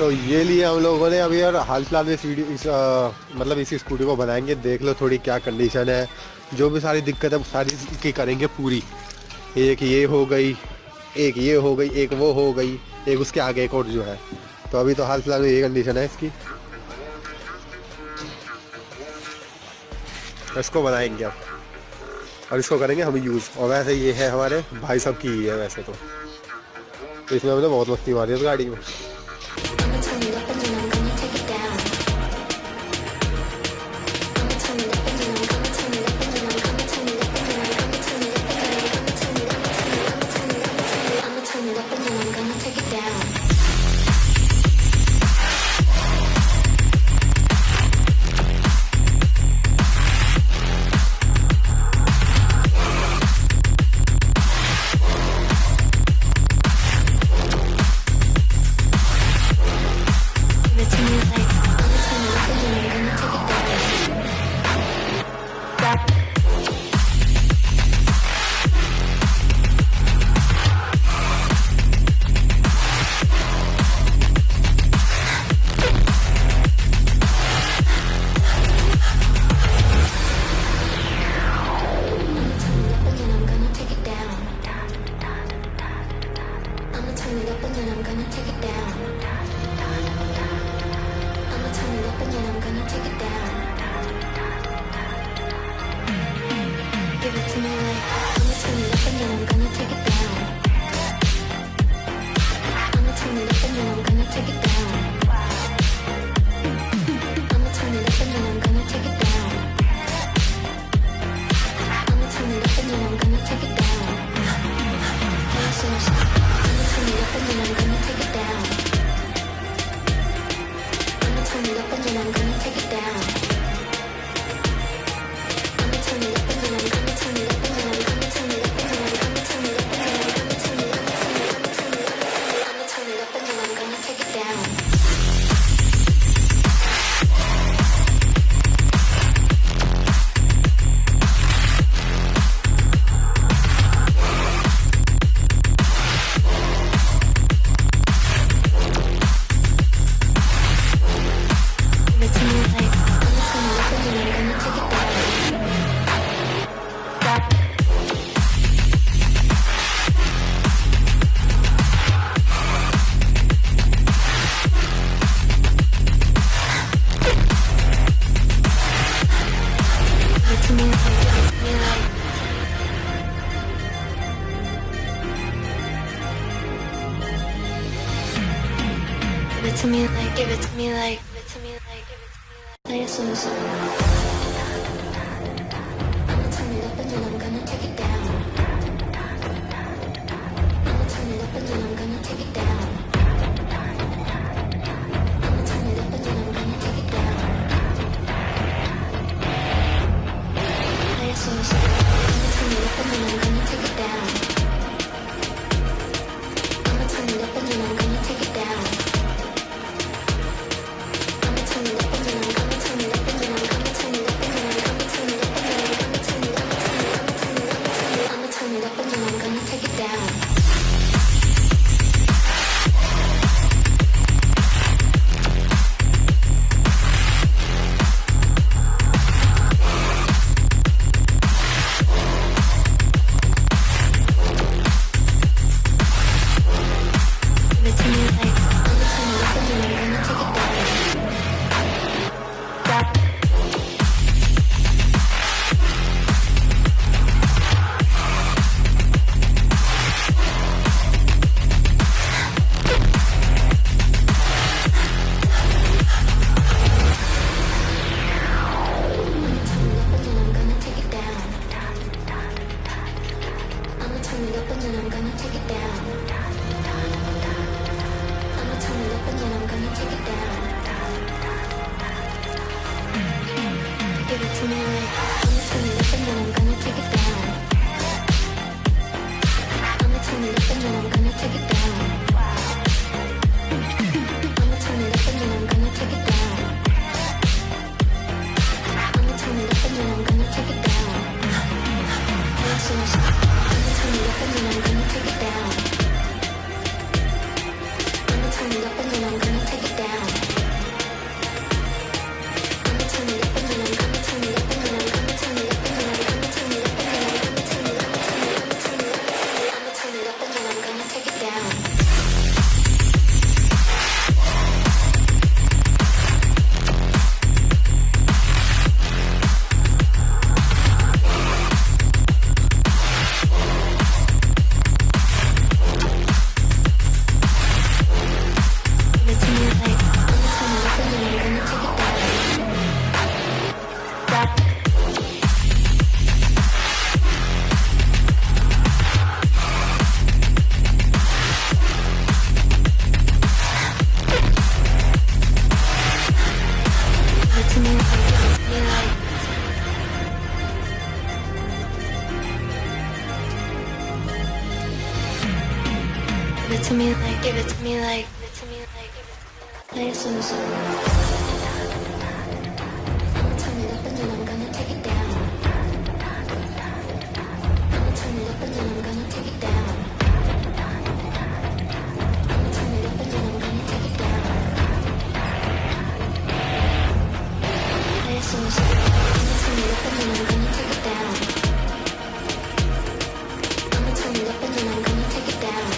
तो ये लिए हम लोगों ने अभी यार हाल फिलहाल में मतलब इसी स्कूटी को बनाएंगे। देख लो थोड़ी क्या कंडीशन है, जो भी सारी दिक्कत है सारी की करेंगे पूरी। एक ये हो गई, एक ये हो गई, एक वो हो गई, एक उसके आगे एक और जो है। तो अभी तो हाल फिलहाल में ये कंडीशन है इसकी, इसको बनाएंगे अब और इसको करेंगे हम यूज़। और वैसे ये है हमारे भाई साहब की ही है वैसे तो इसमें हमने बहुत मस्ती मारी है इस गाड़ी में। Give it to me like, give it to me like, give it to me like, play a slow song. I'ma turn it up and then I'm gonna take it down. I'ma turn it up and then I'm gonna take it down. I'ma turn it up and then I'm gonna take it down. Play a slow song. I'ma turn it up and then I'm gonna take it down. I'ma turn it up and then I'm gonna take it down. me like, play a song. I'ma turn it up and then I'm gonna take it down. I'ma turn it up and then I'm gonna take it down. I'ma turn it up and then I'm gonna take it down. Play a song. I'ma turn it up and then I'm gonna take it down. I'ma turn it up and then I'm gonna take it down.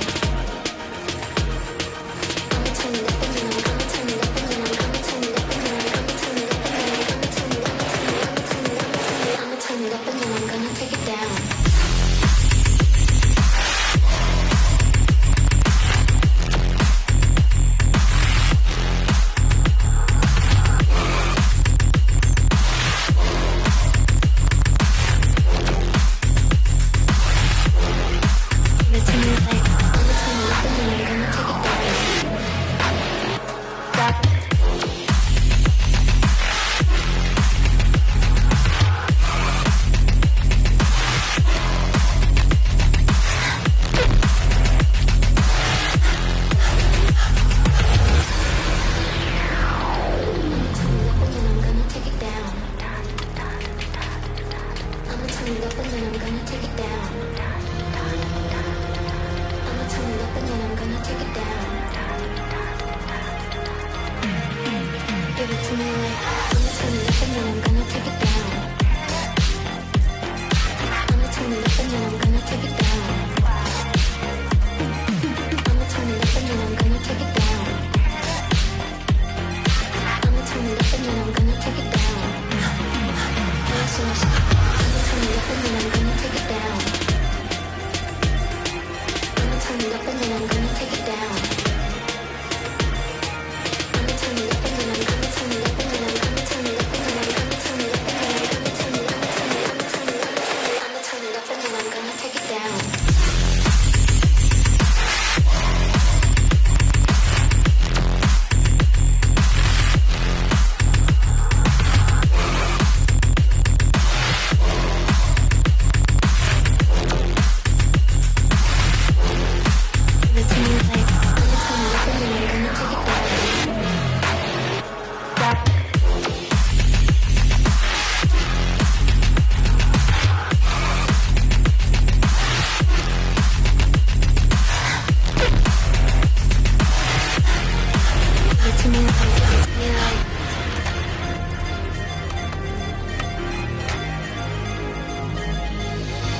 I'ma turn it up and then I'm gonna turn it up and then I'm gonna turn it up and then I'm gonna turn it up and then I'm gonna turn it up and then I'm gonna turn it up I'ma turn it up and then I'm gonna take it down. Give it to me like, I'ma turn it up and then I'm gonna take it down. Rock. I'ma turn it up and then I'm gonna take it down. I'ma turn it up and then I'm gonna take it down. Give it to me like, I'ma turn it up and then I'm gonna take it down. I'ma turn it up and then I'm gonna take it down. I'ma turn it up and then I'm gonna take it down. I'ma turn it up and then I'm gonna take it down. I'ma turn it up and then I'm gonna take it down. I'ma turn it up and then I'm gonna take it down. I'ma turn it up and then I'm gonna turn it up and then I'm gonna turn it up and then I'm gonna turn it up and then I'm gonna turn it up and then I'm gonna turn it up I'ma turn it up and then I'm gonna take it down. Give it to me like, I'ma turn it up and then I'm gonna take it down. Rock.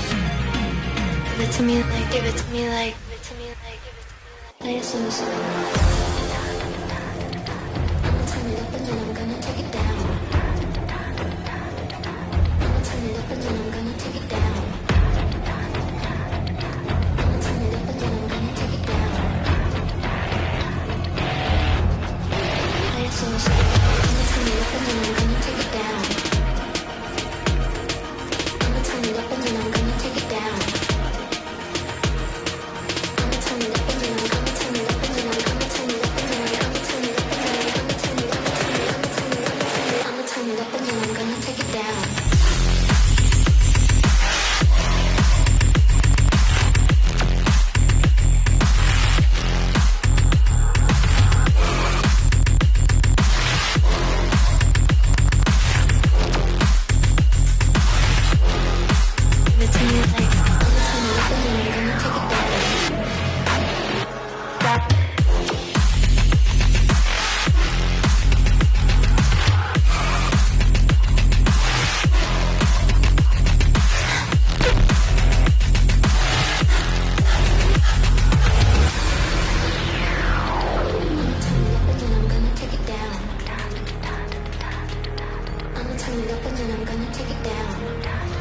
Give it to me like, give it to me like, give it to me like, give it to me like, play a song. I'ma turn it up and then I'm gonna take it down. I'ma turn it up and then I'm gonna take it down. I'ma turn it up and then I'm gonna take it down. Play a song. I'ma turn it up and then I'm gonna take it down. I'ma turn it up and then I'm gonna take it down. I'ma turn it up and then I'm gonna turn it up and then I'm gonna turn it up and then I'm gonna turn it up and then I'm gonna turn it up and then I'm gonna turn it up I'ma turn it up and then I'm gonna take it down. Give it to me like, I'ma turn it up and then I'm gonna take it down. Rock. I'ma turn it up and then I'm gonna take it down.